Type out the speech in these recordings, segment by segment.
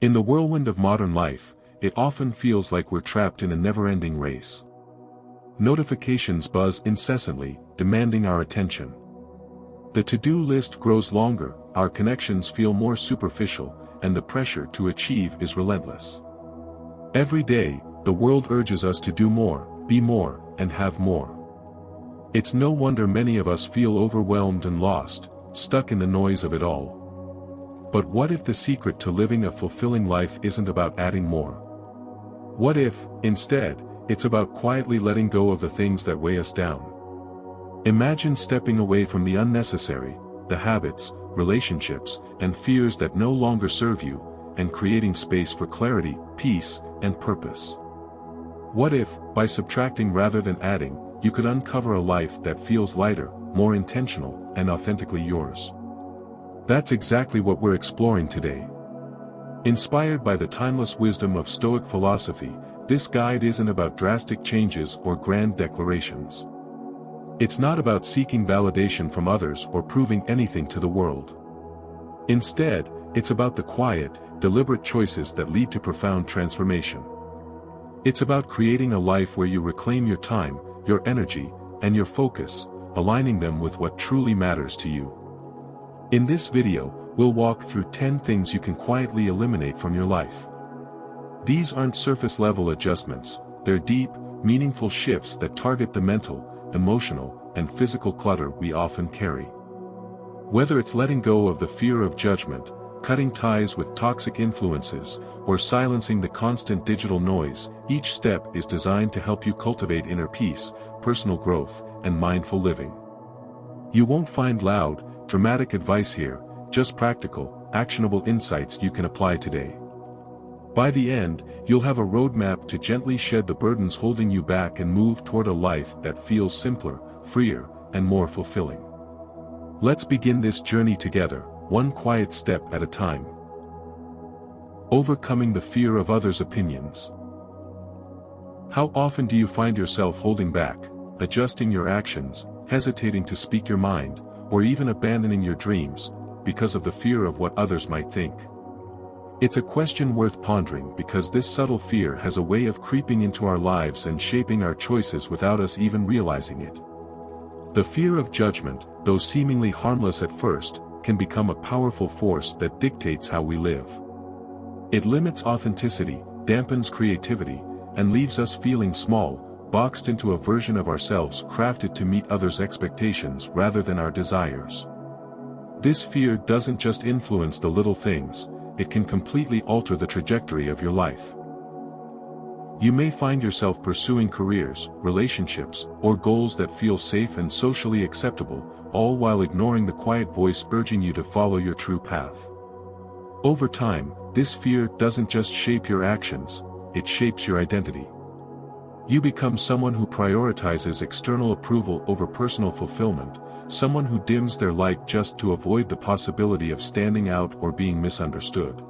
In the whirlwind of modern life, it often feels like we're trapped in a never-ending race. Notifications buzz incessantly, demanding our attention. The to-do list grows longer, our connections feel more superficial, and the pressure to achieve is relentless. Every day, the world urges us to do more, be more, and have more. It's no wonder many of us feel overwhelmed and lost, stuck in the noise of it all. But what if the secret to living a fulfilling life isn't about adding more? What if, instead, it's about quietly letting go of the things that weigh us down? Imagine stepping away from the unnecessary, the habits, relationships, and fears that no longer serve you, and creating space for clarity, peace, and purpose. What if, by subtracting rather than adding, you could uncover a life that feels lighter, more intentional, and authentically yours? That's exactly what we're exploring today. Inspired by the timeless wisdom of Stoic philosophy, this guide isn't about drastic changes or grand declarations. It's not about seeking validation from others or proving anything to the world. Instead, it's about the quiet, deliberate choices that lead to profound transformation. It's about creating a life where you reclaim your time, your energy, and your focus, aligning them with what truly matters to you. In this video, we'll walk through 10 things you can quietly eliminate from your life. These aren't surface-level adjustments, they're deep, meaningful shifts that target the mental, emotional, and physical clutter we often carry. Whether it's letting go of the fear of judgment, cutting ties with toxic influences, or silencing the constant digital noise, each step is designed to help you cultivate inner peace, personal growth, and mindful living. You won't find loud, dramatic advice here, just practical, actionable insights you can apply today. By the end, you'll have a roadmap to gently shed the burdens holding you back and move toward a life that feels simpler, freer, and more fulfilling. Let's begin this journey together, one quiet step at a time. Overcoming the fear of others' opinions. How often do you find yourself holding back, adjusting your actions, hesitating to speak your mind, or even abandoning your dreams, because of the fear of what others might think? It's a question worth pondering because this subtle fear has a way of creeping into our lives and shaping our choices without us even realizing it. The fear of judgment, though seemingly harmless at first, can become a powerful force that dictates how we live. It limits authenticity, dampens creativity, and leaves us feeling small, boxed into a version of ourselves crafted to meet others' expectations rather than our desires. This fear doesn't just influence the little things, it can completely alter the trajectory of your life. You may find yourself pursuing careers, relationships, or goals that feel safe and socially acceptable, all while ignoring the quiet voice urging you to follow your true path. Over time, this fear doesn't just shape your actions, it shapes your identity. You become someone who prioritizes external approval over personal fulfillment, someone who dims their light just to avoid the possibility of standing out or being misunderstood.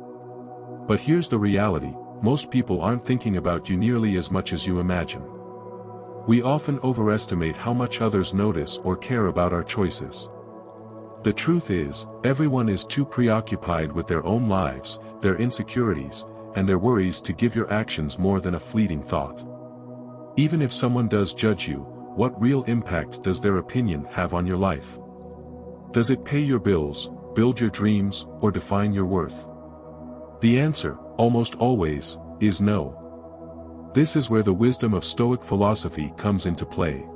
But here's the reality, most people aren't thinking about you nearly as much as you imagine. We often overestimate how much others notice or care about our choices. The truth is, everyone is too preoccupied with their own lives, their insecurities, and their worries to give your actions more than a fleeting thought. Even if someone does judge you, what real impact does their opinion have on your life? Does it pay your bills, build your dreams, or define your worth? The answer, almost always, is no. This is where the wisdom of Stoic philosophy comes into play.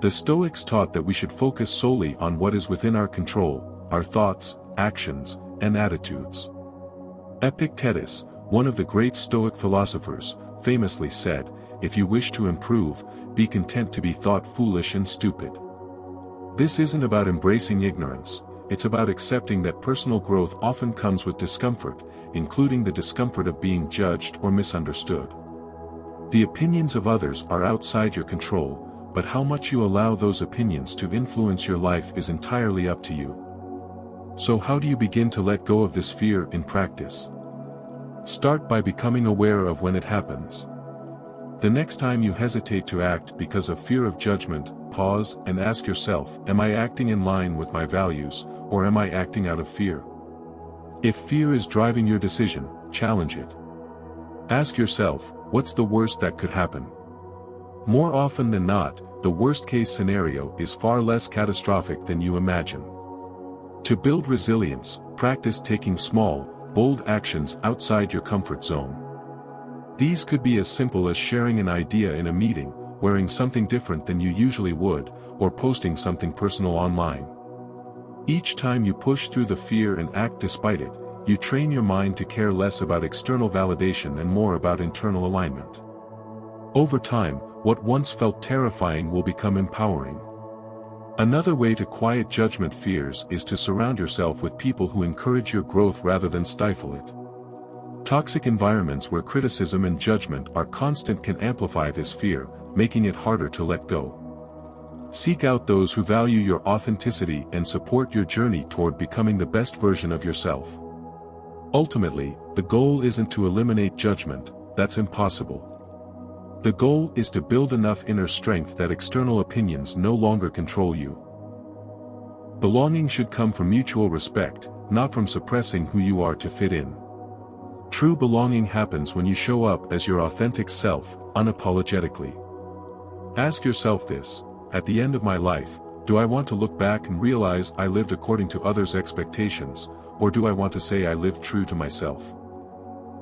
The Stoics taught that we should focus solely on what is within our control, our thoughts, actions, and attitudes. Epictetus, one of the great Stoic philosophers, famously said, "If you wish to improve, be content to be thought foolish and stupid." This isn't about embracing ignorance, it's about accepting that personal growth often comes with discomfort, including the discomfort of being judged or misunderstood. The opinions of others are outside your control, but how much you allow those opinions to influence your life is entirely up to you. So how do you begin to let go of this fear in practice? Start by becoming aware of when it happens. The next time you hesitate to act because of fear of judgment, pause and ask yourself, am I acting in line with my values, or am I acting out of fear? If fear is driving your decision, challenge it. Ask yourself, what's the worst that could happen? More often than not, the worst-case scenario is far less catastrophic than you imagine. To build resilience, practice taking small, bold actions outside your comfort zone. These could be as simple as sharing an idea in a meeting, wearing something different than you usually would, or posting something personal online. Each time you push through the fear and act despite it, you train your mind to care less about external validation and more about internal alignment. Over time, what once felt terrifying will become empowering. Another way to quiet judgment fears is to surround yourself with people who encourage your growth rather than stifle it. Toxic environments where criticism and judgment are constant can amplify this fear, making it harder to let go. Seek out those who value your authenticity and support your journey toward becoming the best version of yourself. Ultimately, the goal isn't to eliminate judgment, that's impossible. The goal is to build enough inner strength that external opinions no longer control you. Belonging should come from mutual respect, not from suppressing who you are to fit in. True belonging happens when you show up as your authentic self, unapologetically. Ask yourself this: at the end of my life, do I want to look back and realize I lived according to others' expectations, or do I want to say I lived true to myself?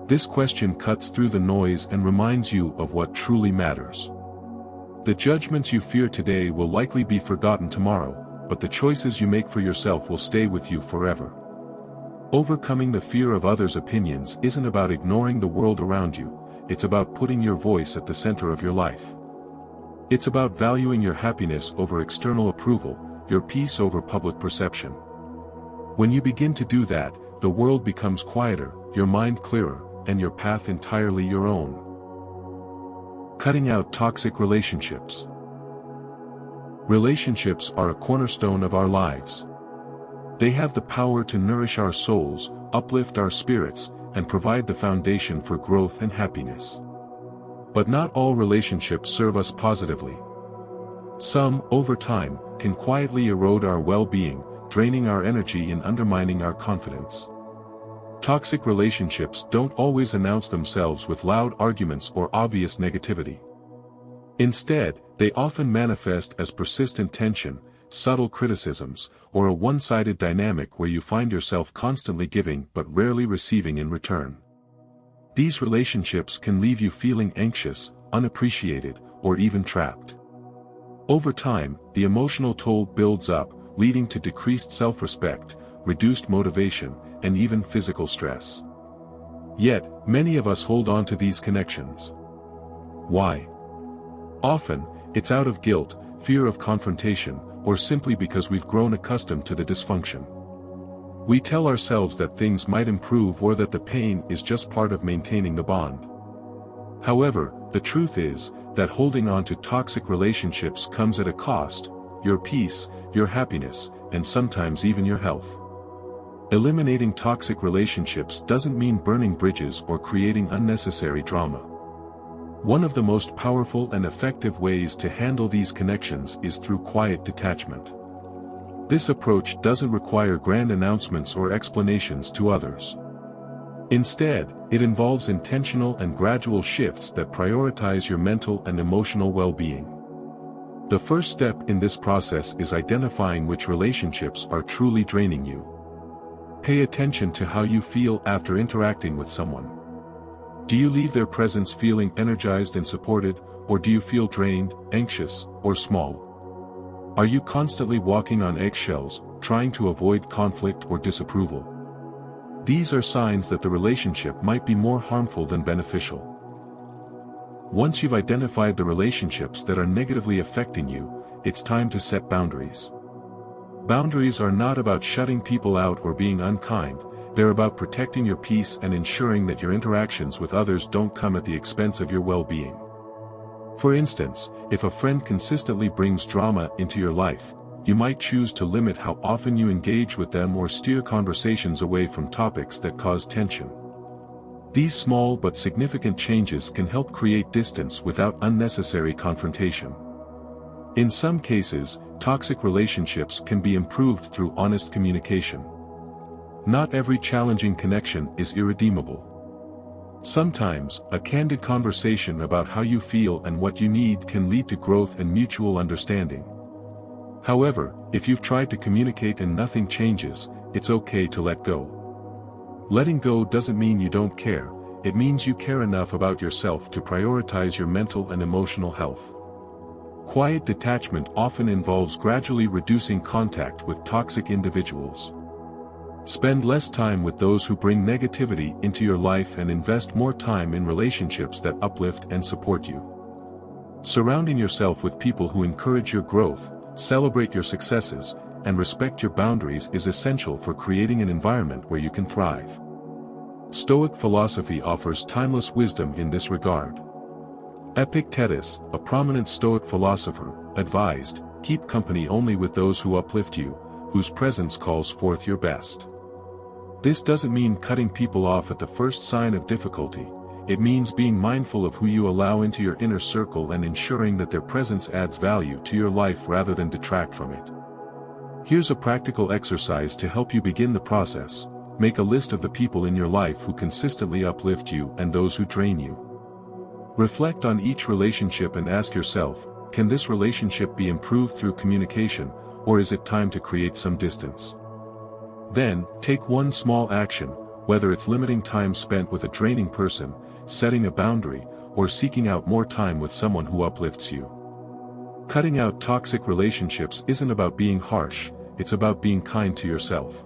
This question cuts through the noise and reminds you of what truly matters. The judgments you fear today will likely be forgotten tomorrow, but the choices you make for yourself will stay with you forever. Overcoming the fear of others' opinions isn't about ignoring the world around you, it's about putting your voice at the center of your life. It's about valuing your happiness over external approval, your peace over public perception. When you begin to do that, the world becomes quieter, your mind clearer, and your path entirely your own. Cutting out toxic relationships. Relationships are a cornerstone of our lives. They have the power to nourish our souls, uplift our spirits, and provide the foundation for growth and happiness. But not all relationships serve us positively. Some, over time, can quietly erode our well-being, draining our energy and undermining our confidence. Toxic relationships don't always announce themselves with loud arguments or obvious negativity. Instead, they often manifest as persistent tension, subtle criticisms, or a one-sided dynamic where you find yourself constantly giving but rarely receiving in return. These relationships can leave you feeling anxious, unappreciated, or even trapped. Over time, the emotional toll builds up, leading to decreased self-respect, reduced motivation, and even physical stress. Yet, many of us hold on to these connections. Why? Often, it's out of guilt, fear of confrontation, or simply because we've grown accustomed to the dysfunction. We tell ourselves that things might improve or that the pain is just part of maintaining the bond. However, the truth is that holding on to toxic relationships comes at a cost: your peace, your happiness, and sometimes even your health. Eliminating toxic relationships doesn't mean burning bridges or creating unnecessary drama. One of the most powerful and effective ways to handle these connections is through quiet detachment. This approach doesn't require grand announcements or explanations to others. Instead, it involves intentional and gradual shifts that prioritize your mental and emotional well-being. The first step in this process is identifying which relationships are truly draining you. Pay attention to how you feel after interacting with someone. Do you leave their presence feeling energized and supported, or do you feel drained, anxious, or small? Are you constantly walking on eggshells, trying to avoid conflict or disapproval? These are signs that the relationship might be more harmful than beneficial. Once you've identified the relationships that are negatively affecting you, it's time to set boundaries. Boundaries are not about shutting people out or being unkind, they're about protecting your peace and ensuring that your interactions with others don't come at the expense of your well-being. For instance, if a friend consistently brings drama into your life, you might choose to limit how often you engage with them or steer conversations away from topics that cause tension. These small but significant changes can help create distance without unnecessary confrontation. In some cases, toxic relationships can be improved through honest communication. Not every challenging connection is irredeemable. Sometimes, a candid conversation about how you feel and what you need can lead to growth and mutual understanding. However, if you've tried to communicate and nothing changes, it's okay to let go. Letting go doesn't mean you don't care, it means you care enough about yourself to prioritize your mental and emotional health. Quiet detachment often involves gradually reducing contact with toxic individuals. Spend less time with those who bring negativity into your life and invest more time in relationships that uplift and support you. Surrounding yourself with people who encourage your growth, celebrate your successes, and respect your boundaries is essential for creating an environment where you can thrive. Stoic philosophy offers timeless wisdom in this regard. Epictetus, a prominent Stoic philosopher, advised, "Keep company only with those who uplift you, whose presence calls forth your best." This doesn't mean cutting people off at the first sign of difficulty, it means being mindful of who you allow into your inner circle and ensuring that their presence adds value to your life rather than detract from it. Here's a practical exercise to help you begin the process. Make a list of the people in your life who consistently uplift you and those who drain you. Reflect on each relationship and ask yourself, can this relationship be improved through communication, or is it time to create some distance? Then, take one small action, whether it's limiting time spent with a draining person, setting a boundary, or seeking out more time with someone who uplifts you. Cutting out toxic relationships isn't about being harsh, it's about being kind to yourself.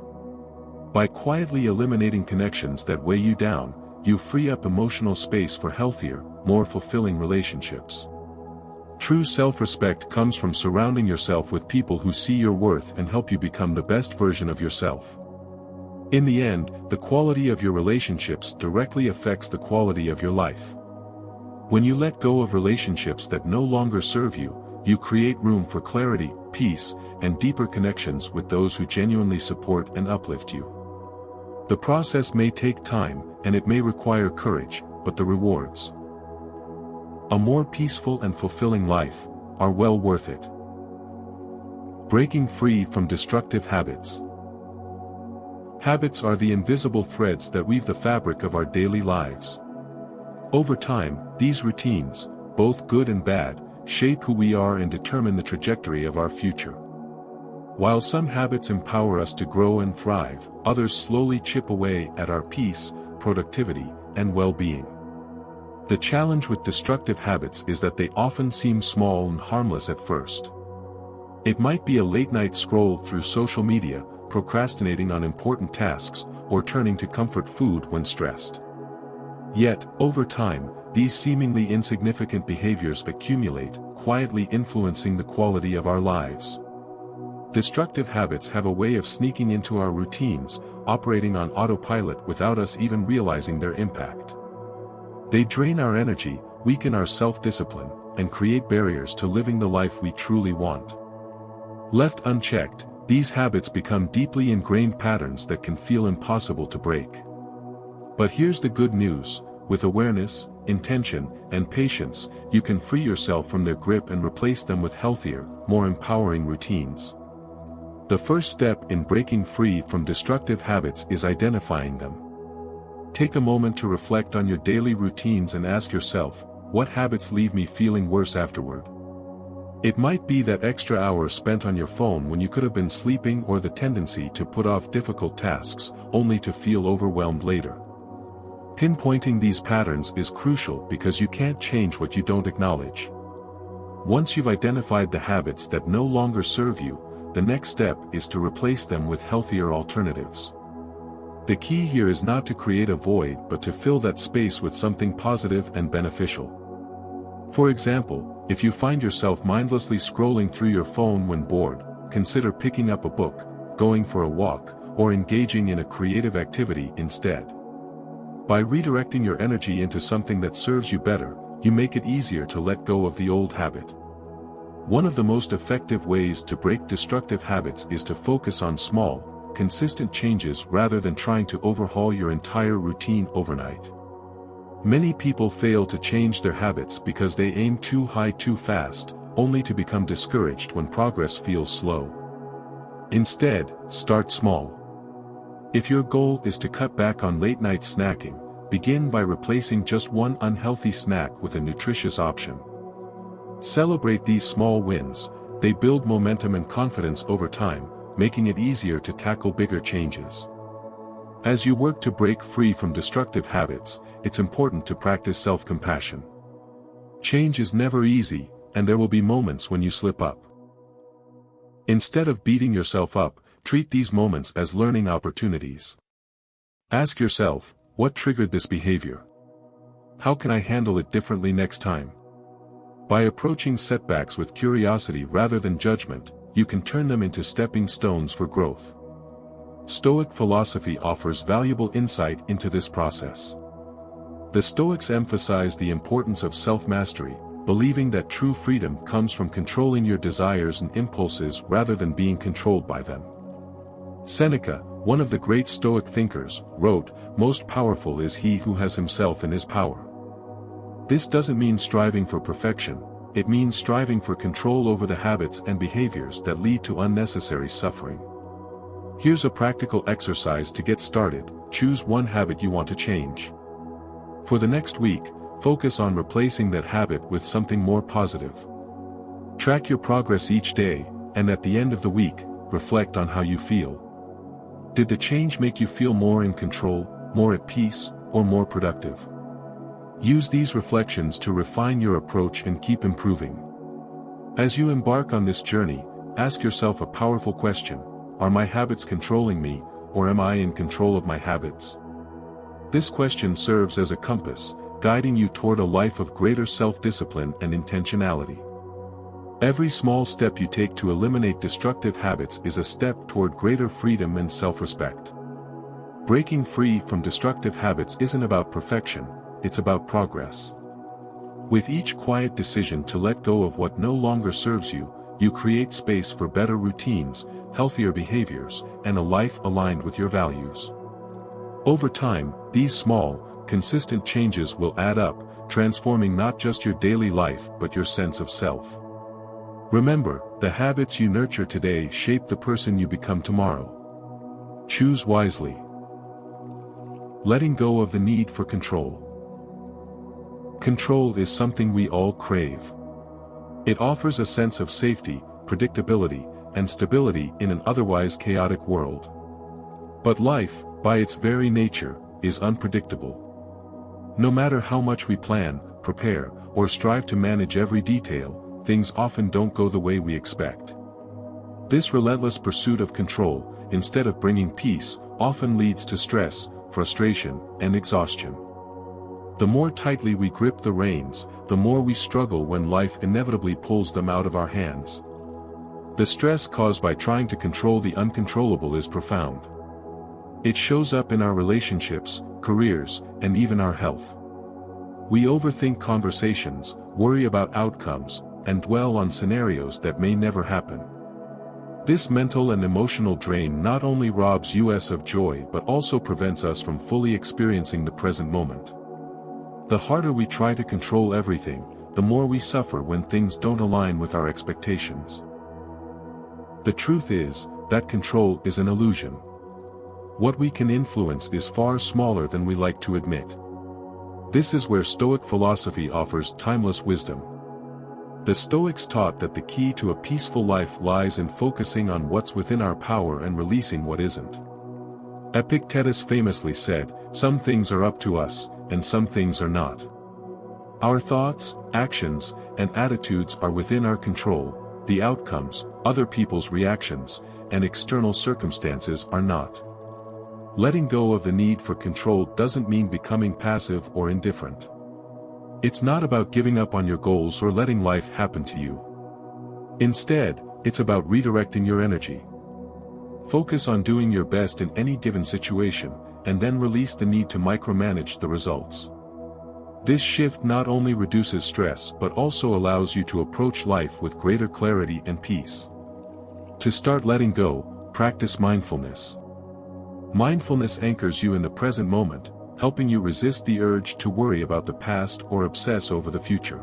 By quietly eliminating connections that weigh you down, you free up emotional space for healthier, more fulfilling relationships. True self-respect comes from surrounding yourself with people who see your worth and help you become the best version of yourself. In the end, the quality of your relationships directly affects the quality of your life. When you let go of relationships that no longer serve you, you create room for clarity, peace, and deeper connections with those who genuinely support and uplift you. The process may take time, and it may require courage, but the rewards, a more peaceful and fulfilling life, are well worth it. Breaking free from destructive habits. Habits are the invisible threads that weave the fabric of our daily lives. Over time, these routines, both good and bad, shape who we are and determine the trajectory of our future. While some habits empower us to grow and thrive, others slowly chip away at our peace, productivity, and well-being. The challenge with destructive habits is that they often seem small and harmless at first. It might be a late-night scroll through social media, procrastinating on important tasks, or turning to comfort food when stressed. Yet, over time, these seemingly insignificant behaviors accumulate, quietly influencing the quality of our lives. Destructive habits have a way of sneaking into our routines, operating on autopilot without us even realizing their impact. They drain our energy, weaken our self-discipline, and create barriers to living the life we truly want. Left unchecked, these habits become deeply ingrained patterns that can feel impossible to break. But here's the good news: with awareness, intention, and patience, you can free yourself from their grip and replace them with healthier, more empowering routines. The first step in breaking free from destructive habits is identifying them. Take a moment to reflect on your daily routines and ask yourself, what habits leave me feeling worse afterward? It might be that extra hour spent on your phone when you could have been sleeping, or the tendency to put off difficult tasks, only to feel overwhelmed later. Pinpointing these patterns is crucial because you can't change what you don't acknowledge. Once you've identified the habits that no longer serve you, the next step is to replace them with healthier alternatives. The key here is not to create a void but to fill that space with something positive and beneficial. For example, if you find yourself mindlessly scrolling through your phone when bored, consider picking up a book, going for a walk, or engaging in a creative activity instead. By redirecting your energy into something that serves you better, you make it easier to let go of the old habit. One of the most effective ways to break destructive habits is to focus on small, consistent changes rather than trying to overhaul your entire routine overnight. Many people fail to change their habits because they aim too high too fast, only to become discouraged when progress feels slow. Instead, start small. If your goal is to cut back on late-night snacking, begin by replacing just one unhealthy snack with a nutritious option. Celebrate these small wins. They build momentum and confidence over time, making it easier to tackle bigger changes. As you work to break free from destructive habits, it's important to practice self-compassion. Change is never easy, and there will be moments when you slip up. Instead of beating yourself up, treat these moments as learning opportunities. Ask yourself, what triggered this behavior? How can I handle it differently next time? By approaching setbacks with curiosity rather than judgment, you can turn them into stepping stones for growth. Stoic philosophy offers valuable insight into this process. The Stoics emphasize the importance of self-mastery, believing that true freedom comes from controlling your desires and impulses rather than being controlled by them. Seneca, one of the great Stoic thinkers, wrote, "Most powerful is he who has himself in his power." This doesn't mean striving for perfection, it means striving for control over the habits and behaviors that lead to unnecessary suffering. Here's a practical exercise to get started. Choose one habit you want to change. For the next week, focus on replacing that habit with something more positive. Track your progress each day, and at the end of the week, reflect on how you feel. Did the change make you feel more in control, more at peace, or more productive? Use these reflections to refine your approach and keep improving. As you embark on this journey, ask yourself a powerful question: are my habits controlling me, or am I in control of my habits? This question serves as a compass, guiding you toward a life of greater self-discipline and intentionality. Every small step you take to eliminate destructive habits is a step toward greater freedom and self-respect. Breaking free from destructive habits isn't about perfection, it's about progress. With each quiet decision to let go of what no longer serves you, you create space for better routines, healthier behaviors, and a life aligned with your values. Over time, these small, consistent changes will add up, transforming not just your daily life but your sense of self. Remember, the habits you nurture today shape the person you become tomorrow. Choose wisely. Letting go of the need for control. Control is something we all crave. It offers a sense of safety, predictability, and stability in an otherwise chaotic world. But life, by its very nature, is unpredictable. No matter how much we plan, prepare, or strive to manage every detail, things often don't go the way we expect. This relentless pursuit of control, instead of bringing peace, often leads to stress, frustration, and exhaustion. The more tightly we grip the reins, the more we struggle when life inevitably pulls them out of our hands. The stress caused by trying to control the uncontrollable is profound. It shows up in our relationships, careers, and even our health. We overthink conversations, worry about outcomes, and dwell on scenarios that may never happen. This mental and emotional drain not only robs us of joy but also prevents us from fully experiencing the present moment. The harder we try to control everything, the more we suffer when things don't align with our expectations. The truth is, that control is an illusion. What we can influence is far smaller than we like to admit. This is where Stoic philosophy offers timeless wisdom. The Stoics taught that the key to a peaceful life lies in focusing on what's within our power and releasing what isn't. Epictetus famously said, "Some things are up to us, and some things are not." Our thoughts, actions, and attitudes are within our control. The outcomes, other people's reactions, and external circumstances are not. Letting go of the need for control doesn't mean becoming passive or indifferent. It's not about giving up on your goals or letting life happen to you. Instead, it's about redirecting your energy. Focus on doing your best in any given situation, and then release the need to micromanage the results. This shift not only reduces stress but also allows you to approach life with greater clarity and peace. To start letting go, practice mindfulness. Mindfulness anchors you in the present moment, helping you resist the urge to worry about the past or obsess over the future.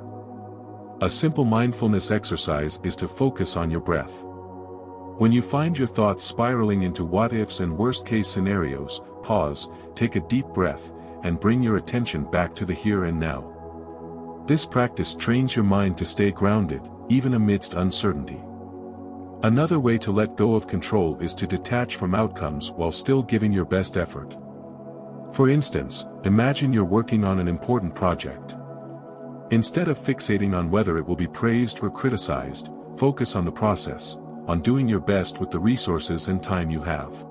A simple mindfulness exercise is to focus on your breath. When you find your thoughts spiraling into what-ifs and worst-case scenarios, pause, take a deep breath, and bring your attention back to the here and now. This practice trains your mind to stay grounded, even amidst uncertainty. Another way to let go of control is to detach from outcomes while still giving your best effort. For instance, imagine you're working on an important project. Instead of fixating on whether it will be praised or criticized, focus on the process, on doing your best with the resources and time you have.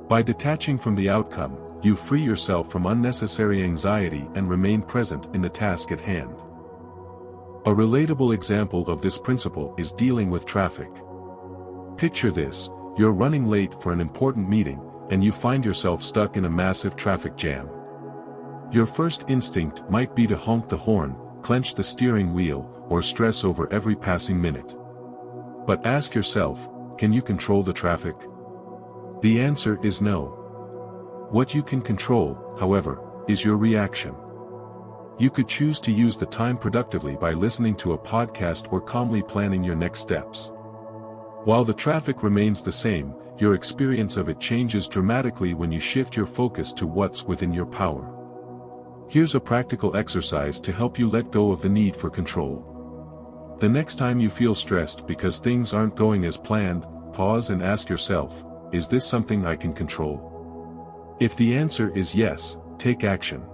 By detaching from the outcome, you free yourself from unnecessary anxiety and remain present in the task at hand. A relatable example of this principle is dealing with traffic. Picture this: you're running late for an important meeting, and you find yourself stuck in a massive traffic jam. Your first instinct might be to honk the horn, clench the steering wheel, or stress over every passing minute. But ask yourself, can you control the traffic? The answer is no. What you can control, however, is your reaction. You could choose to use the time productively by listening to a podcast or calmly planning your next steps. While the traffic remains the same, your experience of it changes dramatically when you shift your focus to what's within your power. Here's a practical exercise to help you let go of the need for control. The next time you feel stressed because things aren't going as planned, pause and ask yourself, is this something I can control? If the answer is yes, take action.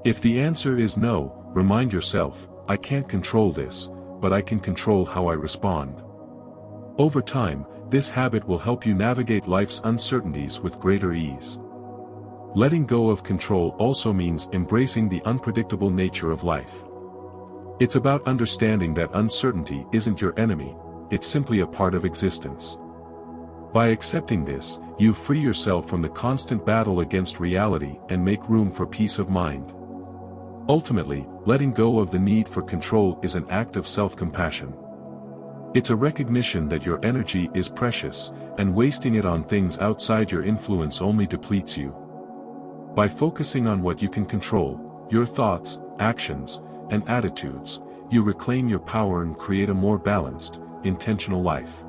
If the answer is no, remind yourself, I can't control this, but I can control how I respond. Over time, this habit will help you navigate life's uncertainties with greater ease. Letting go of control also means embracing the unpredictable nature of life. It's about understanding that uncertainty isn't your enemy, it's simply a part of existence. By accepting this, you free yourself from the constant battle against reality and make room for peace of mind. Ultimately, letting go of the need for control is an act of self-compassion. It's a recognition that your energy is precious, and wasting it on things outside your influence only depletes you. By focusing on what you can control, your thoughts, actions, and attitudes, you reclaim your power and create a more balanced, intentional life.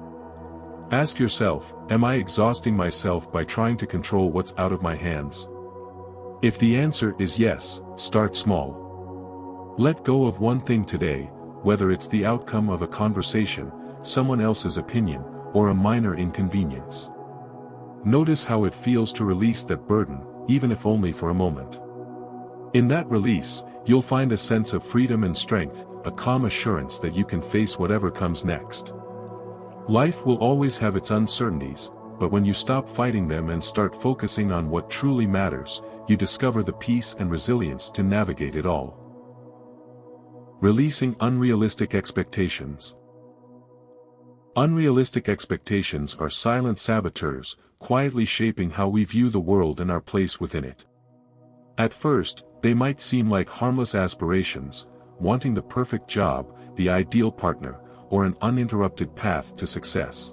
Ask yourself, am I exhausting myself by trying to control what's out of my hands? If the answer is yes, start small. Let go of one thing today, whether it's the outcome of a conversation, someone else's opinion, or a minor inconvenience. Notice how it feels to release that burden, even if only for a moment. In that release, you'll find a sense of freedom and strength, a calm assurance that you can face whatever comes next. Life will always have its uncertainties, but when you stop fighting them and start focusing on what truly matters, you discover the peace and resilience to navigate it all. Releasing unrealistic expectations. Unrealistic expectations are silent saboteurs, quietly shaping how we view the world and our place within it. At first, they might seem like harmless aspirations, wanting the perfect job, the ideal partner, or an uninterrupted path to success.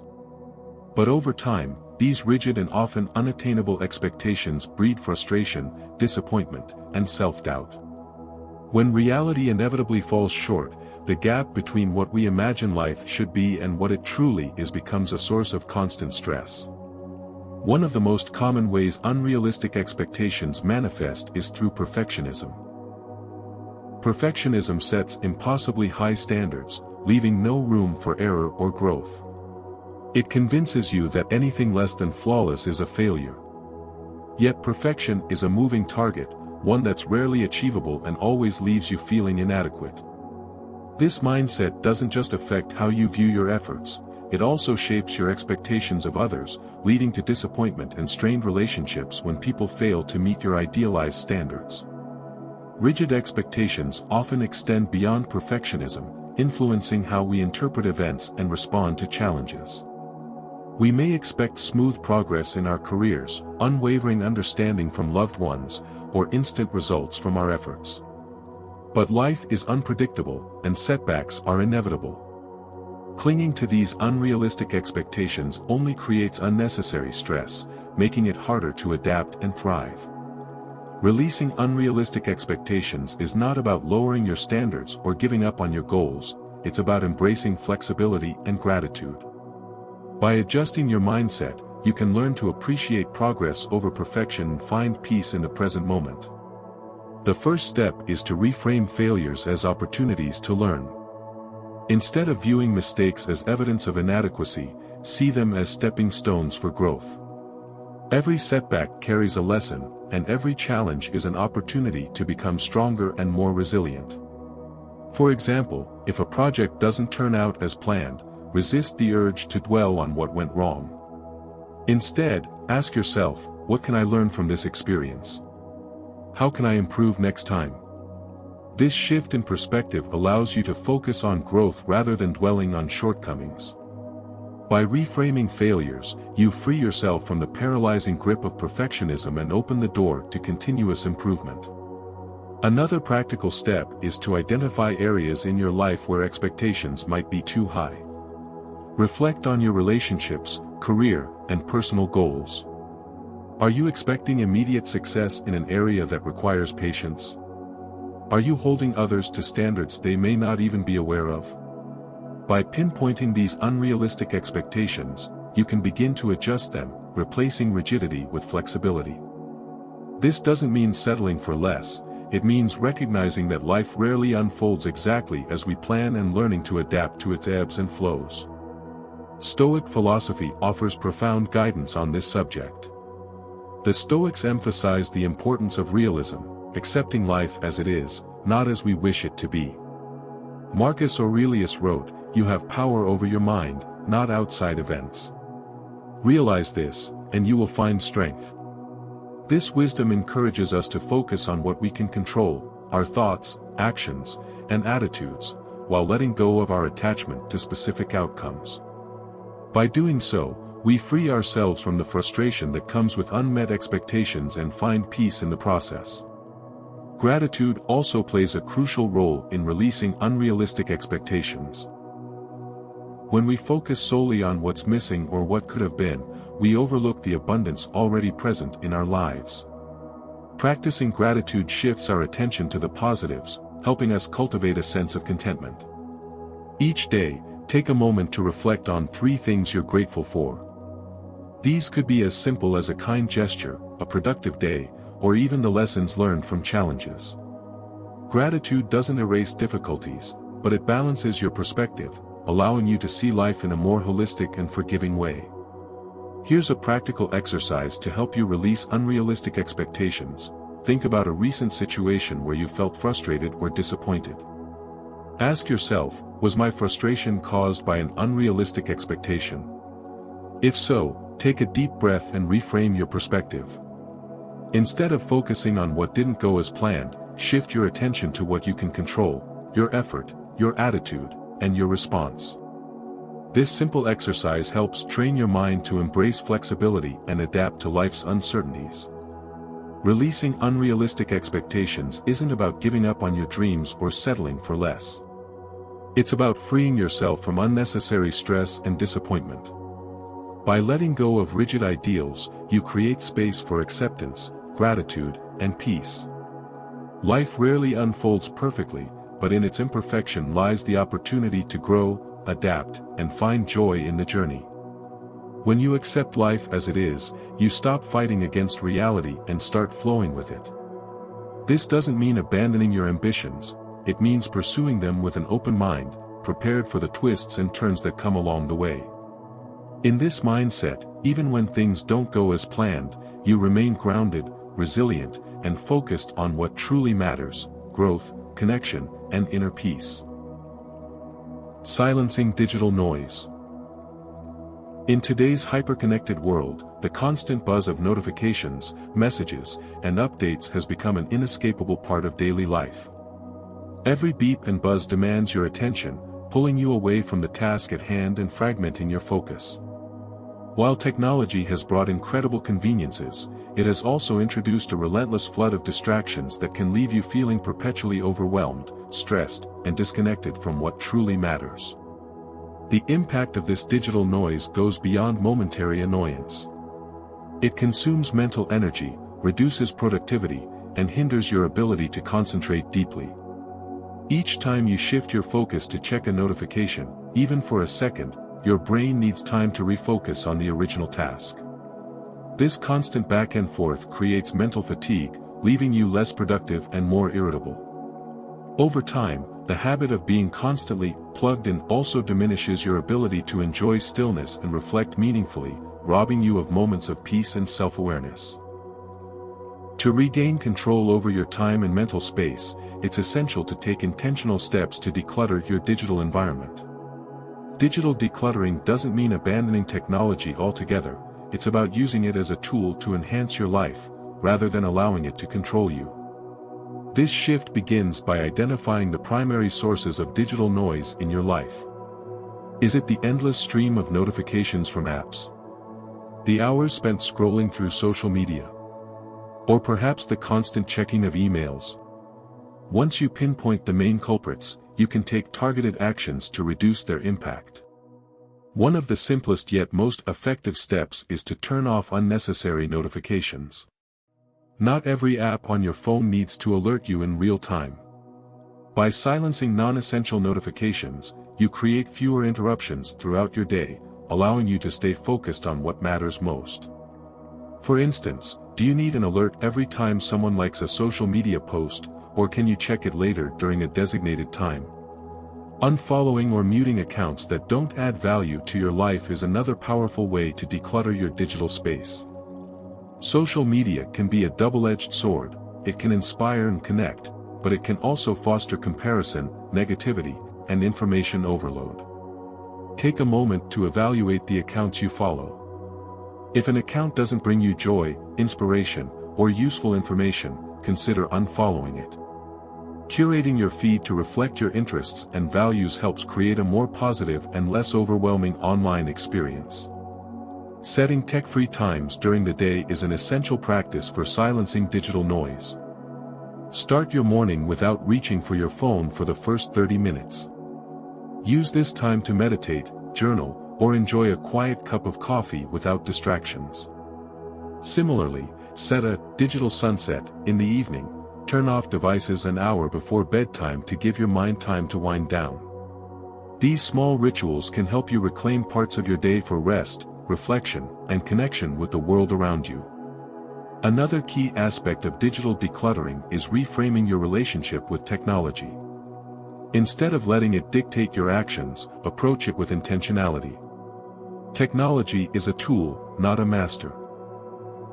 But over time, these rigid and often unattainable expectations breed frustration, disappointment, and self-doubt. When reality inevitably falls short, the gap between what we imagine life should be and what it truly is becomes a source of constant stress. One of the most common ways unrealistic expectations manifest is through perfectionism. Perfectionism sets impossibly high standards, leaving no room for error or growth. It convinces you that anything less than flawless is a failure. Yet perfection is a moving target, one that's rarely achievable and always leaves you feeling inadequate. This mindset doesn't just affect how you view your efforts, it also shapes your expectations of others, leading to disappointment and strained relationships when people fail to meet your idealized standards. Rigid expectations often extend beyond perfectionism, influencing how we interpret events and respond to challenges. We may expect smooth progress in our careers, unwavering understanding from loved ones, or instant results from our efforts. But life is unpredictable, and setbacks are inevitable. Clinging to these unrealistic expectations only creates unnecessary stress, making it harder to adapt and thrive. Releasing unrealistic expectations is not about lowering your standards or giving up on your goals, it's about embracing flexibility and gratitude. By adjusting your mindset, you can learn to appreciate progress over perfection and find peace in the present moment. The first step is to reframe failures as opportunities to learn. Instead of viewing mistakes as evidence of inadequacy, see them as stepping stones for growth. Every setback carries a lesson, and every challenge is an opportunity to become stronger and more resilient. For example, if a project doesn't turn out as planned, resist the urge to dwell on what went wrong. Instead, ask yourself, what can I learn from this experience? How can I improve next time? This shift in perspective allows you to focus on growth rather than dwelling on shortcomings. By reframing failures, you free yourself from the paralyzing grip of perfectionism and open the door to continuous improvement. Another practical step is to identify areas in your life where expectations might be too high. Reflect on your relationships, career, and personal goals. Are you expecting immediate success in an area that requires patience? Are you holding others to standards they may not even be aware of? By pinpointing these unrealistic expectations, you can begin to adjust them, replacing rigidity with flexibility. This doesn't mean settling for less, it means recognizing that life rarely unfolds exactly as we plan and learning to adapt to its ebbs and flows. Stoic philosophy offers profound guidance on this subject. The Stoics emphasize the importance of realism, accepting life as it is, not as we wish it to be. Marcus Aurelius wrote, "You have power over your mind, not outside events." Realize this, and you will find strength. This wisdom encourages us to focus on what we can control, our thoughts, actions, and attitudes, while letting go of our attachment to specific outcomes. By doing so, we free ourselves from the frustration that comes with unmet expectations and find peace in the process. Gratitude also plays a crucial role in releasing unrealistic expectations. When we focus solely on what's missing or what could have been, we overlook the abundance already present in our lives. Practicing gratitude shifts our attention to the positives, helping us cultivate a sense of contentment. Each day, take a moment to reflect on 3 things you're grateful for. These could be as simple as a kind gesture, a productive day, or even the lessons learned from challenges. Gratitude doesn't erase difficulties, but it balances your perspective, allowing you to see life in a more holistic and forgiving way. Here's a practical exercise to help you release unrealistic expectations. Think about a recent situation where you felt frustrated or disappointed. Ask yourself, was my frustration caused by an unrealistic expectation? If so, take a deep breath and reframe your perspective. Instead of focusing on what didn't go as planned, shift your attention to what you can control, your effort, your attitude, and your response. This simple exercise helps train your mind to embrace flexibility and adapt to life's uncertainties. Releasing unrealistic expectations isn't about giving up on your dreams or settling for less. It's about freeing yourself from unnecessary stress and disappointment. By letting go of rigid ideals, you create space for acceptance, gratitude, and peace. Life rarely unfolds perfectly, but in its imperfection lies the opportunity to grow, adapt, and find joy in the journey. When you accept life as it is, you stop fighting against reality and start flowing with it. This doesn't mean abandoning your ambitions, it means pursuing them with an open mind, prepared for the twists and turns that come along the way. In this mindset, even when things don't go as planned, you remain grounded, resilient, and focused on what truly matters: growth, connection, and inner peace. Silencing digital noise. In today's hyper-connected world, the constant buzz of notifications, messages, and updates has become an inescapable part of daily life. Every beep and buzz demands your attention, pulling you away from the task at hand and fragmenting your focus. While technology has brought incredible conveniences, it has also introduced a relentless flood of distractions that can leave you feeling perpetually overwhelmed, stressed, and disconnected from what truly matters. The impact of this digital noise goes beyond momentary annoyance. It consumes mental energy, reduces productivity, and hinders your ability to concentrate deeply. Each time you shift your focus to check a notification, even for a second, your brain needs time to refocus on the original task. This constant back and forth creates mental fatigue, leaving you less productive and more irritable. Over time, the habit of being constantly plugged in also diminishes your ability to enjoy stillness and reflect meaningfully, robbing you of moments of peace and self-awareness. To regain control over your time and mental space, it's essential to take intentional steps to declutter your digital environment. Digital decluttering doesn't mean abandoning technology altogether, it's about using it as a tool to enhance your life, rather than allowing it to control you. This shift begins by identifying the primary sources of digital noise in your life. Is it the endless stream of notifications from apps? The hours spent scrolling through social media? Or perhaps the constant checking of emails? Once you pinpoint the main culprits, you can take targeted actions to reduce their impact. One of the simplest yet most effective steps is to turn off unnecessary notifications. Not every app on your phone needs to alert you in real time. By silencing non-essential notifications, you create fewer interruptions throughout your day, allowing you to stay focused on what matters most. For instance, do you need an alert every time someone likes a social media post, or can you check it later during a designated time? Unfollowing or muting accounts that don't add value to your life is another powerful way to declutter your digital space. Social media can be a double-edged sword. It can inspire and connect, but it can also foster comparison, negativity, and information overload. Take a moment to evaluate the accounts you follow. If an account doesn't bring you joy, inspiration, or useful information, consider unfollowing it. Curating your feed to reflect your interests and values helps create a more positive and less overwhelming online experience. Setting tech-free times during the day is an essential practice for silencing digital noise. Start your morning without reaching for your phone for the first 30 minutes. Use this time to meditate, journal, or enjoy a quiet cup of coffee without distractions. Similarly, set a digital sunset in the evening. Turn off devices an hour before bedtime to give your mind time to wind down. These small rituals can help you reclaim parts of your day for rest, reflection, and connection with the world around you. Another key aspect of digital decluttering is reframing your relationship with technology. Instead of letting it dictate your actions, approach it with intentionality. Technology is a tool, not a master.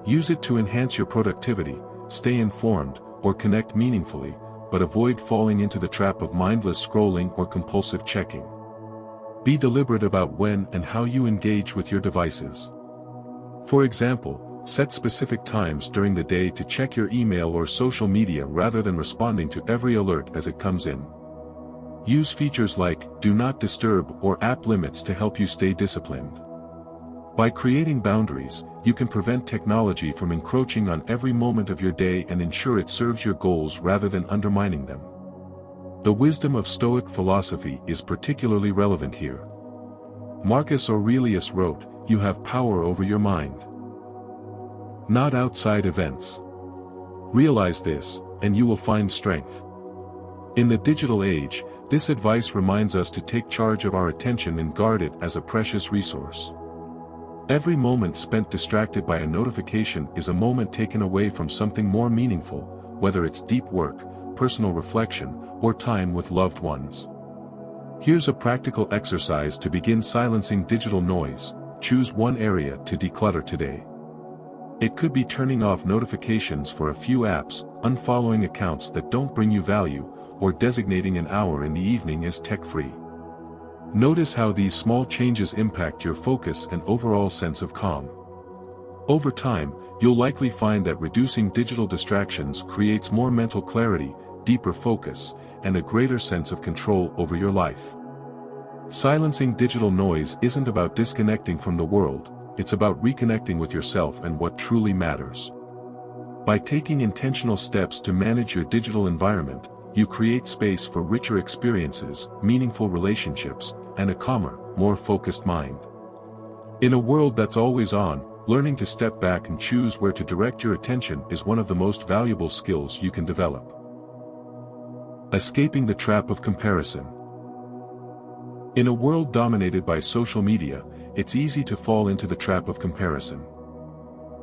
Use it to enhance your productivity, stay informed, or connect meaningfully, but avoid falling into the trap of mindless scrolling or compulsive checking. Be deliberate about when and how you engage with your devices. For example, set specific times during the day to check your email or social media rather than responding to every alert as it comes in. Use features like Do Not Disturb or app limits to help you stay disciplined. By creating boundaries, you can prevent technology from encroaching on every moment of your day and ensure it serves your goals rather than undermining them. The wisdom of Stoic philosophy is particularly relevant here. Marcus Aurelius wrote, "You have power over your mind, not outside events." Realize this, and you will find strength. In the digital age, this advice reminds us to take charge of our attention and guard it as a precious resource. Every moment spent distracted by a notification is a moment taken away from something more meaningful, whether it's deep work, personal reflection, or time with loved ones. Here's a practical exercise to begin silencing digital noise. Choose one area to declutter today. It could be turning off notifications for a few apps, unfollowing accounts that don't bring you value, or designating an hour in the evening as tech-free. Notice how these small changes impact your focus and overall sense of calm. Over time, you'll likely find that reducing digital distractions creates more mental clarity, deeper focus, and a greater sense of control over your life. Silencing digital noise isn't about disconnecting from the world, it's about reconnecting with yourself and what truly matters. By taking intentional steps to manage your digital environment, you create space for richer experiences, meaningful relationships, and a calmer, more focused mind. In a world that's always on, learning to step back and choose where to direct your attention is one of the most valuable skills you can develop. Escaping the trap of comparison. In a world dominated by social media, it's easy to fall into the trap of comparison.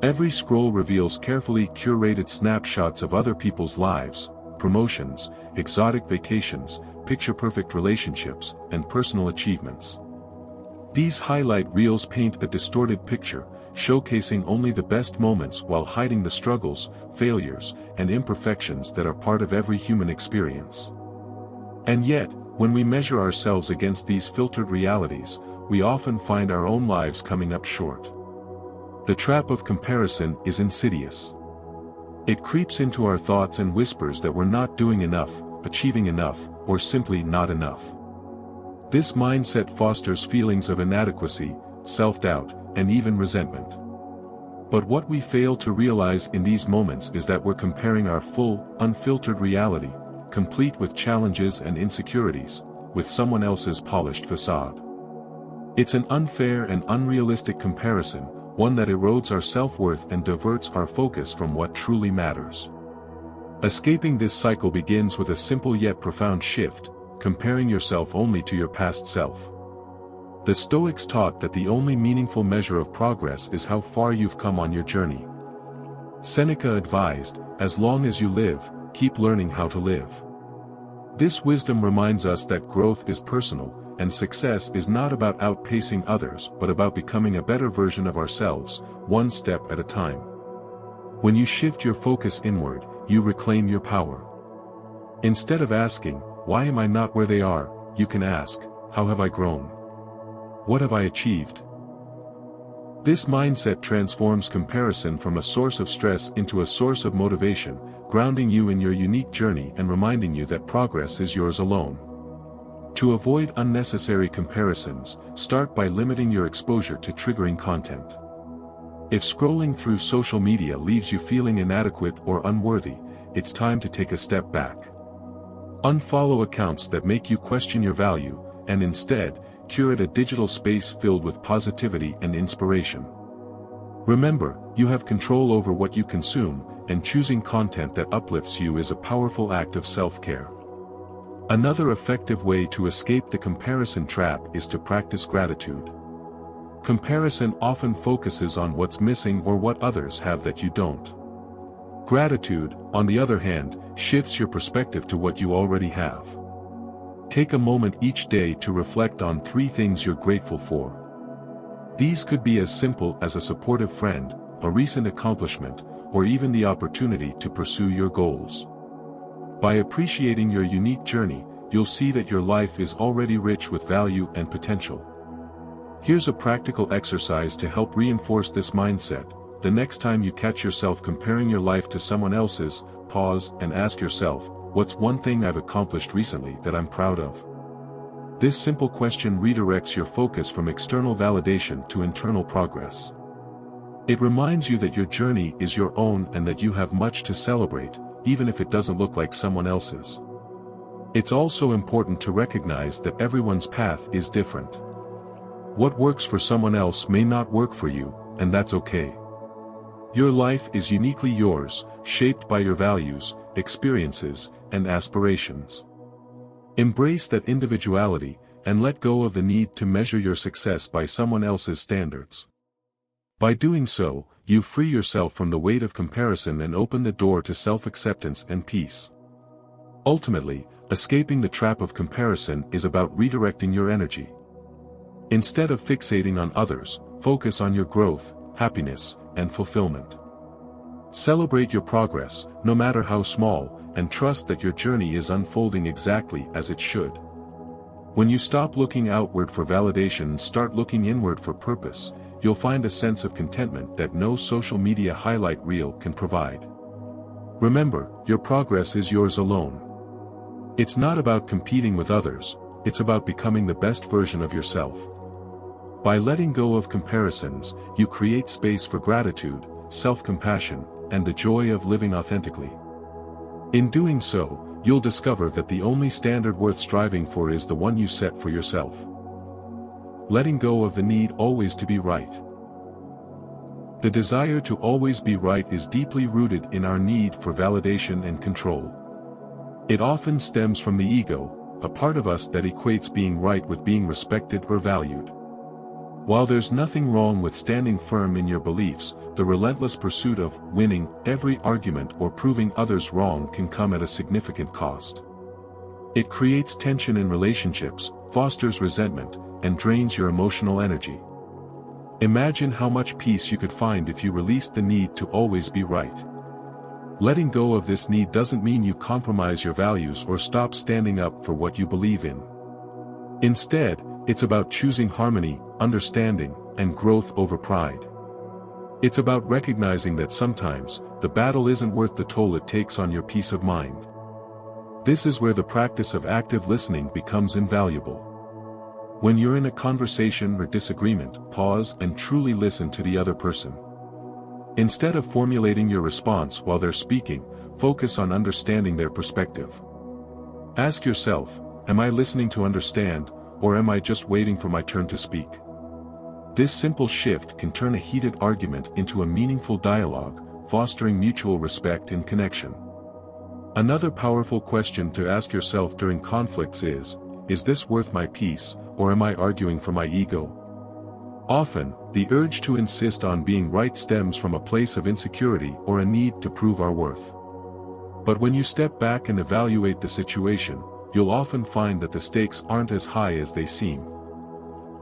Every scroll reveals carefully curated snapshots of other people's lives, promotions, exotic vacations, picture-perfect relationships, and personal achievements. These highlight reels paint a distorted picture, showcasing only the best moments while hiding the struggles, failures, and imperfections that are part of every human experience. And yet, when we measure ourselves against these filtered realities, we often find our own lives coming up short. The trap of comparison is insidious. It creeps into our thoughts and whispers that we're not doing enough, achieving enough, or simply not enough. This mindset fosters feelings of inadequacy, self-doubt, and even resentment. But what we fail to realize in these moments is that we're comparing our full, unfiltered reality, complete with challenges and insecurities, with someone else's polished facade. It's an unfair and unrealistic comparison, one that erodes our self-worth and diverts our focus from what truly matters. Escaping this cycle begins with a simple yet profound shift: comparing yourself only to your past self. The Stoics taught that the only meaningful measure of progress is how far you've come on your journey. Seneca advised, "As long as you live, keep learning how to live." This wisdom reminds us that growth is personal, and success is not about outpacing others but about becoming a better version of ourselves, one step at a time. When you shift your focus inward, you reclaim your power. Instead of asking, "Why am I not where they are?" you can ask, "How have I grown? What have I achieved?" This mindset transforms comparison from a source of stress into a source of motivation, grounding you in your unique journey and reminding you that progress is yours alone. To avoid unnecessary comparisons, start by limiting your exposure to triggering content. If scrolling through social media leaves you feeling inadequate or unworthy, it's time to take a step back. Unfollow accounts that make you question your value, and instead, curate a digital space filled with positivity and inspiration. Remember, you have control over what you consume, and choosing content that uplifts you is a powerful act of self-care. Another effective way to escape the comparison trap is to practice gratitude. Comparison often focuses on what's missing or what others have that you don't. Gratitude, on the other hand, shifts your perspective to what you already have. Take a moment each day to reflect on 3 things you're grateful for. These could be as simple as a supportive friend, a recent accomplishment, or even the opportunity to pursue your goals. By appreciating your unique journey, you'll see that your life is already rich with value and potential. Here's a practical exercise to help reinforce this mindset. The next time you catch yourself comparing your life to someone else's, pause and ask yourself, "What's one thing I've accomplished recently that I'm proud of?" This simple question redirects your focus from external validation to internal progress. It reminds you that your journey is your own and that you have much to celebrate, even if it doesn't look like someone else's. It's also important to recognize that everyone's path is different. What works for someone else may not work for you, and that's okay. Your life is uniquely yours, shaped by your values, experiences, and aspirations. Embrace that individuality, and let go of the need to measure your success by someone else's standards. By doing so, you free yourself from the weight of comparison and open the door to self-acceptance and peace. Ultimately, escaping the trap of comparison is about redirecting your energy. Instead of fixating on others, focus on your growth, happiness, and fulfillment. Celebrate your progress, no matter how small, and trust that your journey is unfolding exactly as it should. When you stop looking outward for validation and start looking inward for purpose, you'll find a sense of contentment that no social media highlight reel can provide. Remember, your progress is yours alone. It's not about competing with others, it's about becoming the best version of yourself. By letting go of comparisons, you create space for gratitude, self-compassion, and the joy of living authentically. In doing so, you'll discover that the only standard worth striving for is the one you set for yourself. Letting go of the need always to be right. The desire to always be right is deeply rooted in our need for validation and control. It often stems from the ego, a part of us that equates being right with being respected or valued. While there's nothing wrong with standing firm in your beliefs, the relentless pursuit of winning every argument or proving others wrong can come at a significant cost. It creates tension in relationships, fosters resentment, and drains your emotional energy. Imagine how much peace you could find if you released the need to always be right. Letting go of this need doesn't mean you compromise your values or stop standing up for what you believe in. Instead, it's about choosing harmony, understanding, and growth over pride. It's about recognizing that sometimes, the battle isn't worth the toll it takes on your peace of mind. This is where the practice of active listening becomes invaluable. When you're in a conversation or disagreement, pause and truly listen to the other person. Instead of formulating your response while they're speaking, focus on understanding their perspective. Ask yourself, am I listening to understand, or am I just waiting for my turn to speak? This simple shift can turn a heated argument into a meaningful dialogue, fostering mutual respect and connection. Another powerful question to ask yourself during conflicts is this worth my peace, or am I arguing for my ego? Often, the urge to insist on being right stems from a place of insecurity or a need to prove our worth. But when you step back and evaluate the situation, you'll often find that the stakes aren't as high as they seem.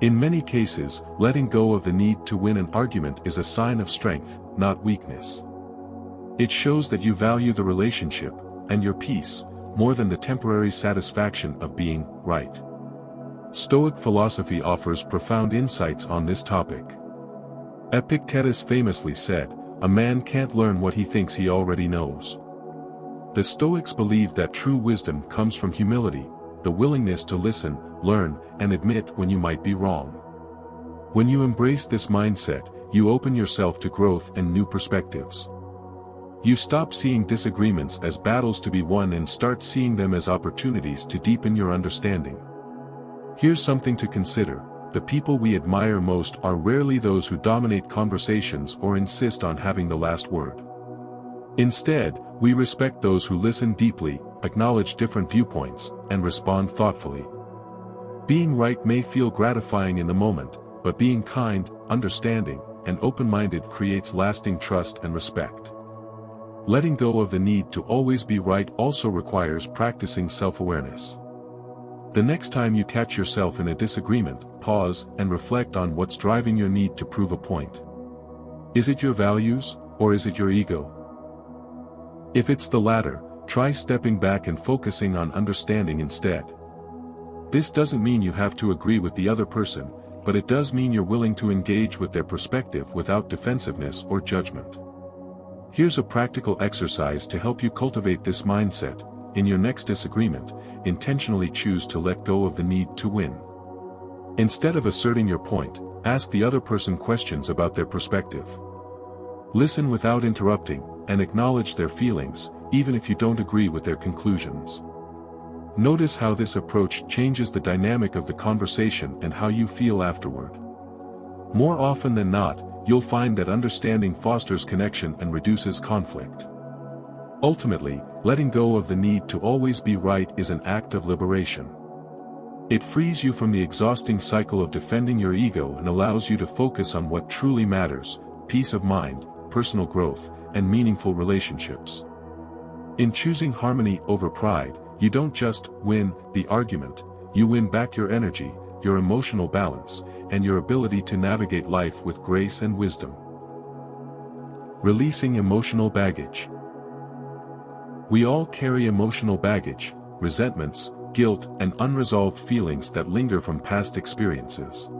In many cases, letting go of the need to win an argument is a sign of strength, not weakness. It shows that you value the relationship, and your peace, more than the temporary satisfaction of being right. Stoic philosophy offers profound insights on this topic. Epictetus famously said, "A man can't learn what he thinks he already knows." The Stoics believed that true wisdom comes from humility, the willingness to listen, learn, and admit when you might be wrong. When you embrace this mindset, you open yourself to growth and new perspectives. You stop seeing disagreements as battles to be won and start seeing them as opportunities to deepen your understanding. Here's something to consider: the people we admire most are rarely those who dominate conversations or insist on having the last word. Instead, we respect those who listen deeply, acknowledge different viewpoints, and respond thoughtfully. Being right may feel gratifying in the moment, but being kind, understanding, and open-minded creates lasting trust and respect. Letting go of the need to always be right also requires practicing self-awareness. The next time you catch yourself in a disagreement, pause and reflect on what's driving your need to prove a point. Is it your values, or is it your ego? If it's the latter, try stepping back and focusing on understanding instead. This doesn't mean you have to agree with the other person, but it does mean you're willing to engage with their perspective without defensiveness or judgment. Here's a practical exercise to help you cultivate this mindset. In your next disagreement, intentionally choose to let go of the need to win. Instead of asserting your point, ask the other person questions about their perspective. Listen without interrupting, and acknowledge their feelings, even if you don't agree with their conclusions. Notice how this approach changes the dynamic of the conversation and how you feel afterward. More often than not, you'll find that understanding fosters connection and reduces conflict. Ultimately, letting go of the need to always be right is an act of liberation. It frees you from the exhausting cycle of defending your ego and allows you to focus on what truly matters: peace of mind, personal growth, and meaningful relationships. In choosing harmony over pride, you don't just win the argument, you win back your energy, your emotional balance, and your ability to navigate life with grace and wisdom. Releasing emotional baggage. We all carry emotional baggage, resentments, guilt, and unresolved feelings that linger from past experiences.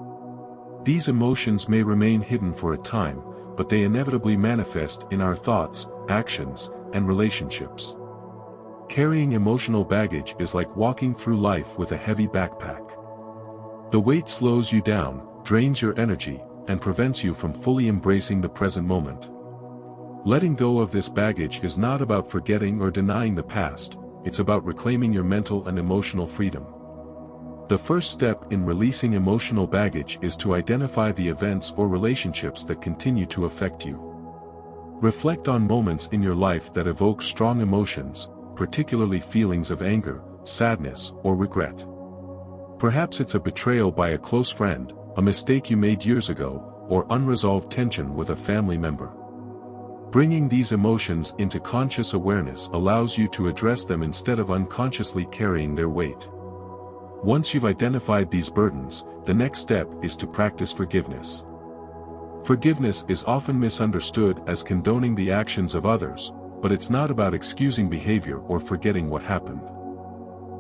These emotions may remain hidden for a time, but they inevitably manifest in our thoughts, actions, and relationships. Carrying emotional baggage is like walking through life with a heavy backpack. The weight slows you down, drains your energy, and prevents you from fully embracing the present moment. Letting go of this baggage is not about forgetting or denying the past, it's about reclaiming your mental and emotional freedom. The first step in releasing emotional baggage is to identify the events or relationships that continue to affect you. Reflect on moments in your life that evoke strong emotions, particularly feelings of anger, sadness, or regret. Perhaps it's a betrayal by a close friend, a mistake you made years ago, or unresolved tension with a family member. Bringing these emotions into conscious awareness allows you to address them instead of unconsciously carrying their weight. Once you've identified these burdens, the next step is to practice forgiveness. Forgiveness is often misunderstood as condoning the actions of others, but it's not about excusing behavior or forgetting what happened.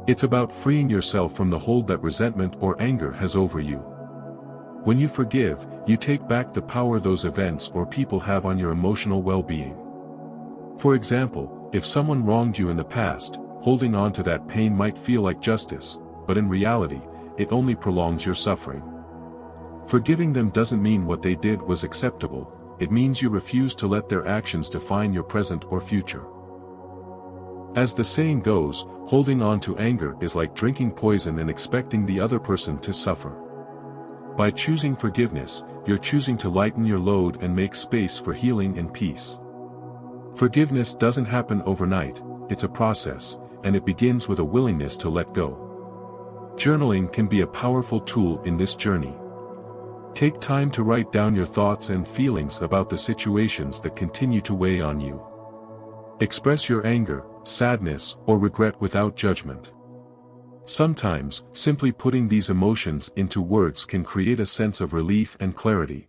It's about freeing yourself from the hold that resentment or anger has over you. When you forgive, you take back the power those events or people have on your emotional well-being. For example, if someone wronged you in the past, holding on to that pain might feel like justice, but in reality, it only prolongs your suffering. Forgiving them doesn't mean what they did was acceptable, it means you refuse to let their actions define your present or future. As the saying goes, holding on to anger is like drinking poison and expecting the other person to suffer. By choosing forgiveness, you're choosing to lighten your load and make space for healing and peace. Forgiveness doesn't happen overnight, it's a process, and it begins with a willingness to let go. Journaling can be a powerful tool in this journey. Take time to write down your thoughts and feelings about the situations that continue to weigh on you. Express your anger, sadness, or regret without judgment. Sometimes, simply putting these emotions into words can create a sense of relief and clarity.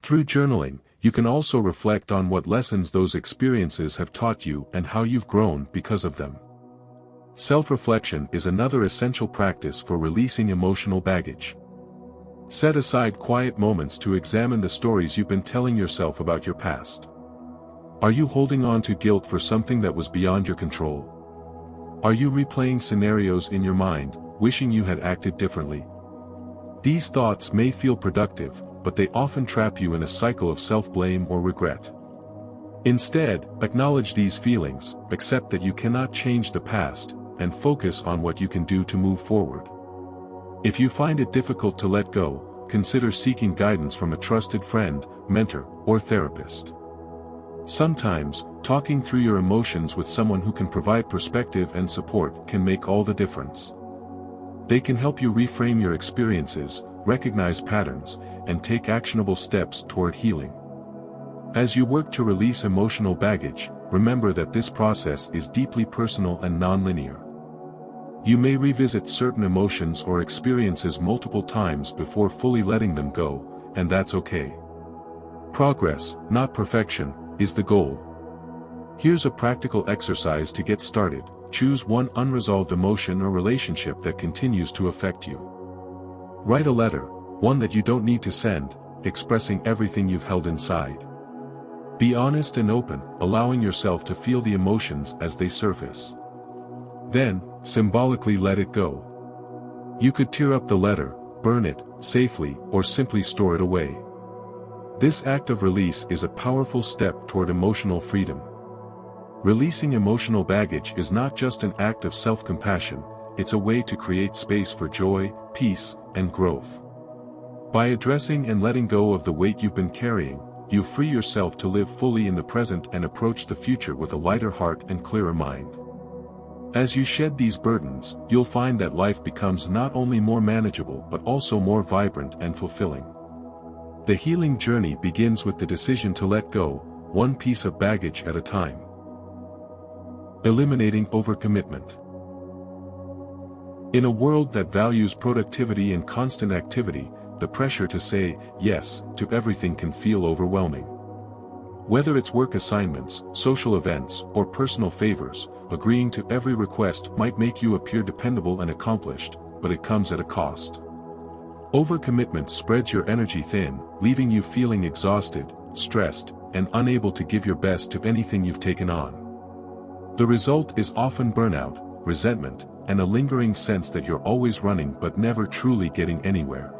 Through journaling, you can also reflect on what lessons those experiences have taught you and how you've grown because of them. Self-reflection is another essential practice for releasing emotional baggage. Set aside quiet moments to examine the stories you've been telling yourself about your past. Are you holding on to guilt for something that was beyond your control? Are you replaying scenarios in your mind, wishing you had acted differently? These thoughts may feel productive, but they often trap you in a cycle of self-blame or regret. Instead, acknowledge these feelings, accept that you cannot change the past, and focus on what you can do to move forward. If you find it difficult to let go, consider seeking guidance from a trusted friend, mentor, or therapist. Sometimes, talking through your emotions with someone who can provide perspective and support can make all the difference. They can help you reframe your experiences, recognize patterns, and take actionable steps toward healing. As you work to release emotional baggage, remember that this process is deeply personal and non-linear. You may revisit certain emotions or experiences multiple times before fully letting them go, and that's okay. Progress, not perfection, is the goal. Here's a practical exercise to get started. Choose one unresolved emotion or relationship that continues to affect you. Write a letter, one that you don't need to send, expressing everything you've held inside. Be honest and open, allowing yourself to feel the emotions as they surface. Then, symbolically let it go. You could tear up the letter, burn it, safely, or simply store it away. This act of release is a powerful step toward emotional freedom. Releasing emotional baggage is not just an act of self-compassion, it's a way to create space for joy, peace, and growth. By addressing and letting go of the weight you've been carrying, you free yourself to live fully in the present and approach the future with a lighter heart and clearer mind. As you shed these burdens, you'll find that life becomes not only more manageable but also more vibrant and fulfilling. The healing journey begins with the decision to let go, one piece of baggage at a time. Eliminating overcommitment. In a world that values productivity and constant activity, the pressure to say yes to everything can feel overwhelming. Whether it's work assignments, social events, or personal favors, agreeing to every request might make you appear dependable and accomplished, but it comes at a cost. Overcommitment spreads your energy thin, leaving you feeling exhausted, stressed, and unable to give your best to anything you've taken on. The result is often burnout, resentment, and a lingering sense that you're always running but never truly getting anywhere.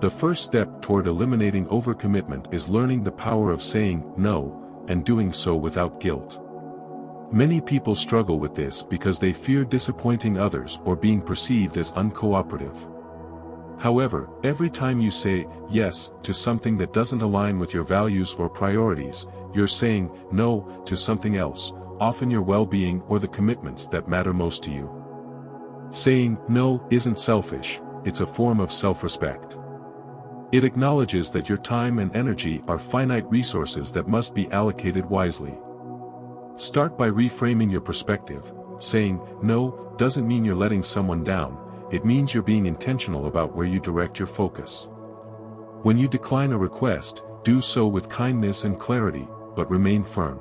The first step toward eliminating overcommitment is learning the power of saying no, and doing so without guilt. Many people struggle with this because they fear disappointing others or being perceived as uncooperative. However, every time you say yes to something that doesn't align with your values or priorities, you're saying no to something else, often your well-being or the commitments that matter most to you. Saying no isn't selfish, it's a form of self-respect. It acknowledges that your time and energy are finite resources that must be allocated wisely. Start by reframing your perspective. Saying no doesn't mean you're letting someone down, it means you're being intentional about where you direct your focus. When you decline a request, do so with kindness and clarity, but remain firm.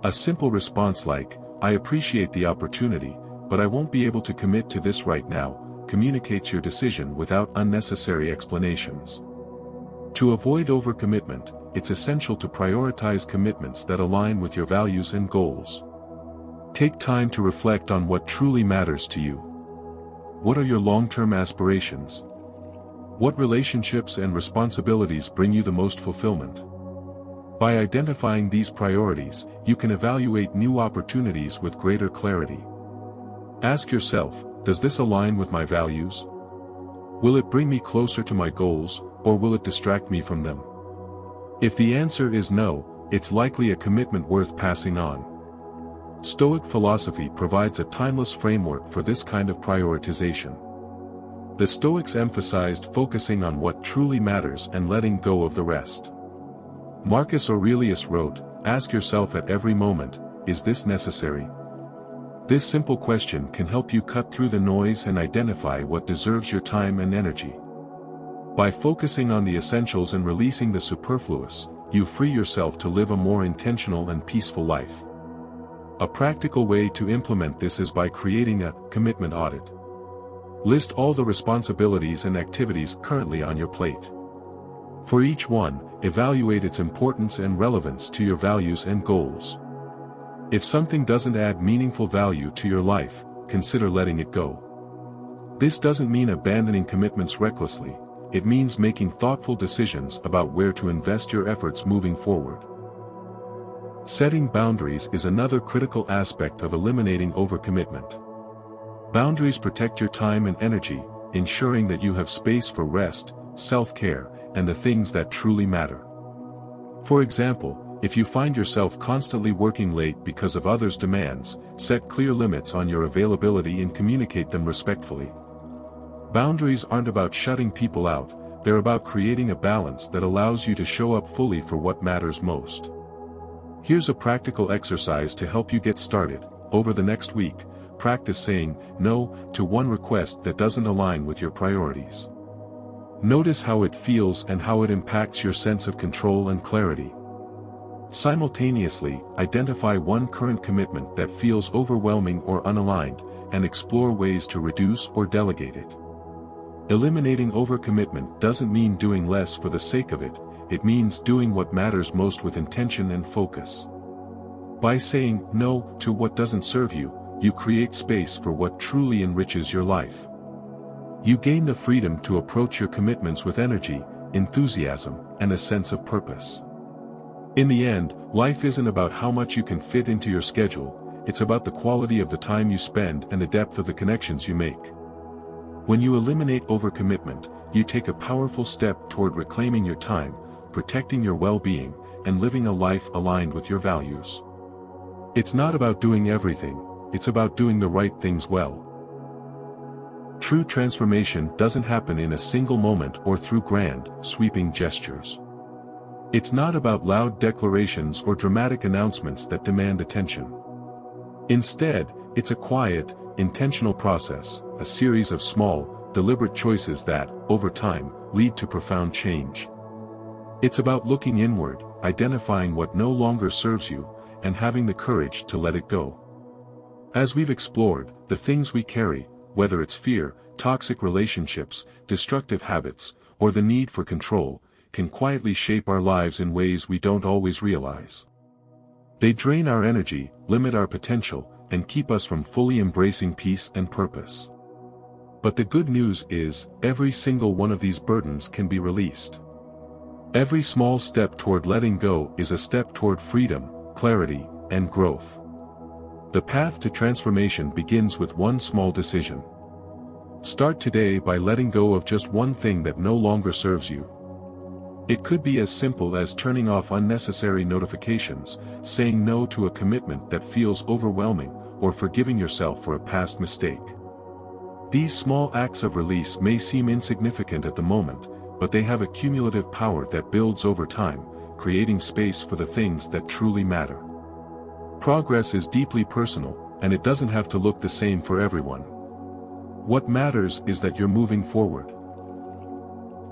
A simple response like, "I appreciate the opportunity, but I won't be able to commit to this right now," communicates your decision without unnecessary explanations. To avoid overcommitment, it's essential to prioritize commitments that align with your values and goals. Take time to reflect on what truly matters to you. What are your long-term aspirations? What relationships and responsibilities bring you the most fulfillment? By identifying these priorities, you can evaluate new opportunities with greater clarity. Ask yourself, does this align with my values? Will it bring me closer to my goals, or will it distract me from them? If the answer is no, it's likely a commitment worth passing on. Stoic philosophy provides a timeless framework for this kind of prioritization. The Stoics emphasized focusing on what truly matters and letting go of the rest. Marcus Aurelius wrote, "Ask yourself at every moment, is this necessary?" This simple question can help you cut through the noise and identify what deserves your time and energy. By focusing on the essentials and releasing the superfluous, you free yourself to live a more intentional and peaceful life. A practical way to implement this is by creating a commitment audit. List all the responsibilities and activities currently on your plate. For each one, evaluate its importance and relevance to your values and goals. If something doesn't add meaningful value to your life, consider letting it go. This doesn't mean abandoning commitments recklessly, it means making thoughtful decisions about where to invest your efforts moving forward. Setting boundaries is another critical aspect of eliminating overcommitment. Boundaries protect your time and energy, ensuring that you have space for rest, self-care, and the things that truly matter. For example, if you find yourself constantly working late because of others' demands, set clear limits on your availability and communicate them respectfully. Boundaries aren't about shutting people out, they're about creating a balance that allows you to show up fully for what matters most. Here's a practical exercise to help you get started. Over the next week, practice saying no to one request that doesn't align with your priorities. Notice how it feels and how it impacts your sense of control and clarity. Simultaneously, identify one current commitment that feels overwhelming or unaligned, and explore ways to reduce or delegate it. Eliminating overcommitment doesn't mean doing less for the sake of it, it means doing what matters most with intention and focus. By saying no to what doesn't serve you, you create space for what truly enriches your life. You gain the freedom to approach your commitments with energy, enthusiasm, and a sense of purpose. In the end, life isn't about how much you can fit into your schedule, it's about the quality of the time you spend and the depth of the connections you make. When you eliminate overcommitment, you take a powerful step toward reclaiming your time, protecting your well-being, and living a life aligned with your values. It's not about doing everything, it's about doing the right things well. True transformation doesn't happen in a single moment or through grand, sweeping gestures. It's not about loud declarations or dramatic announcements that demand attention. Instead, it's a quiet, intentional process, a series of small, deliberate choices that, over time, lead to profound change. It's about looking inward, identifying what no longer serves you, and having the courage to let it go. As we've explored, the things we carry, whether it's fear, toxic relationships, destructive habits, or the need for control, can quietly shape our lives in ways we don't always realize. They drain our energy, limit our potential, and keep us from fully embracing peace and purpose. But the good news is, every single one of these burdens can be released. Every small step toward letting go is a step toward freedom, clarity, and growth. The path to transformation begins with one small decision. Start today by letting go of just one thing that no longer serves you. It could be as simple as turning off unnecessary notifications, saying no to a commitment that feels overwhelming, or forgiving yourself for a past mistake. These small acts of release may seem insignificant at the moment, but they have a cumulative power that builds over time, creating space for the things that truly matter. Progress is deeply personal, and it doesn't have to look the same for everyone. What matters is that you're moving forward.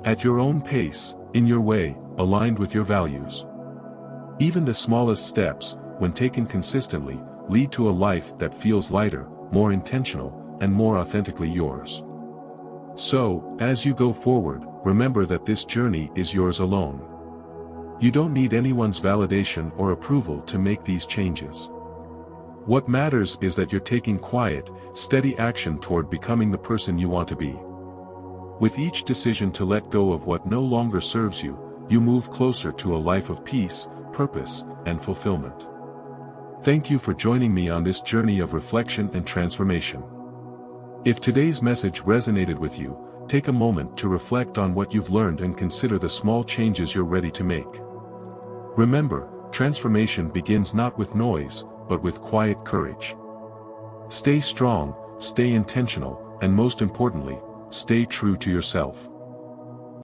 At your own pace, in your way, aligned with your values. Even the smallest steps, when taken consistently, lead to a life that feels lighter, more intentional, and more authentically yours. So, as you go forward, remember that this journey is yours alone. You don't need anyone's validation or approval to make these changes. What matters is that you're taking quiet, steady action toward becoming the person you want to be. With each decision to let go of what no longer serves you, you move closer to a life of peace, purpose, and fulfillment. Thank you for joining me on this journey of reflection and transformation. If today's message resonated with you, take a moment to reflect on what you've learned and consider the small changes you're ready to make. Remember, transformation begins not with noise, but with quiet courage. Stay strong, stay intentional, and most importantly, stay true to yourself.